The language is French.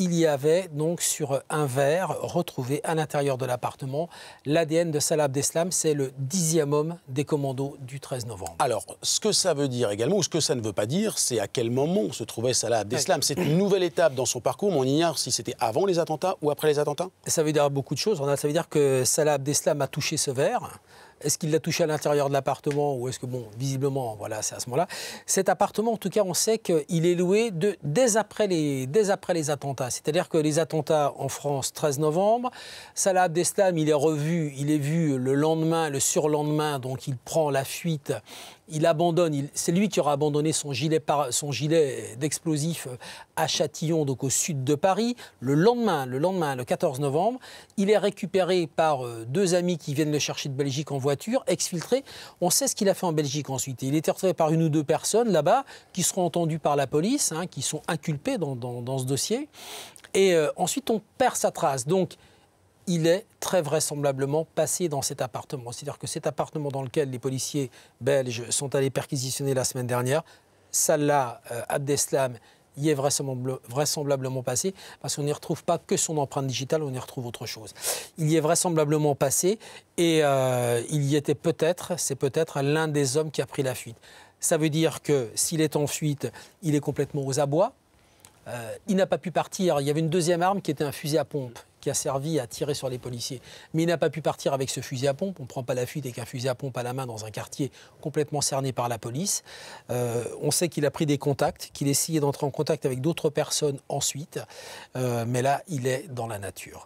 il y avait donc sur un verre retrouvé à l'intérieur de l'appartement l'ADN de Salah Abdeslam. C'est le 10e homme des commandos du 13 novembre. Alors, ce que ça veut dire également, ou ce que ça ne veut pas dire, c'est à quel moment se trouvait Salah Abdeslam. Oui. C'est une nouvelle étape dans son parcours, mais on ignore si c'était avant les attentats ou après les attentats. Ça veut dire beaucoup de choses. Ça veut dire que Salah Abdeslam a touché ce verre. Est-ce qu'il l'a touché à l'intérieur de l'appartement ou est-ce que, bon, visiblement, voilà, c'est à ce moment-là. Cet appartement, en tout cas, on sait qu'il est loué dès après les attentats. C'est-à-dire que les attentats en France, 13 novembre, Salah Abdeslam, il est vu le lendemain, le surlendemain, donc il prend la fuite. Il abandonne, c'est lui qui aura abandonné son gilet d'explosifs à Châtillon, donc au sud de Paris. Le lendemain, le 14 novembre, il est récupéré par deux amis qui viennent le chercher de Belgique en voiture, exfiltré. On sait ce qu'il a fait en Belgique ensuite. Il est retrouvé par une ou deux personnes là-bas qui seront entendues par la police, qui sont inculpées dans ce dossier. Et ensuite, on perd sa trace. Donc, il est très vraisemblablement passé dans cet appartement. C'est-à-dire que cet appartement dans lequel les policiers belges sont allés perquisitionner la semaine dernière, Salah Abdeslam y est vraisemblablement passé, parce qu'on n'y retrouve pas que son empreinte digitale, on y retrouve autre chose. Il y est vraisemblablement passé et il y était c'est peut-être l'un des hommes qui a pris la fuite. Ça veut dire que s'il est en fuite, il est complètement aux abois. Il n'a pas pu partir. Il y avait une deuxième arme qui était un fusil à pompe qui a servi à tirer sur les policiers. Mais il n'a pas pu partir avec ce fusil à pompe. On ne prend pas la fuite avec un fusil à pompe à la main dans un quartier complètement cerné par la police. On sait qu'il a pris des contacts, qu'il essayait d'entrer en contact avec d'autres personnes ensuite. Mais là, il est dans la nature.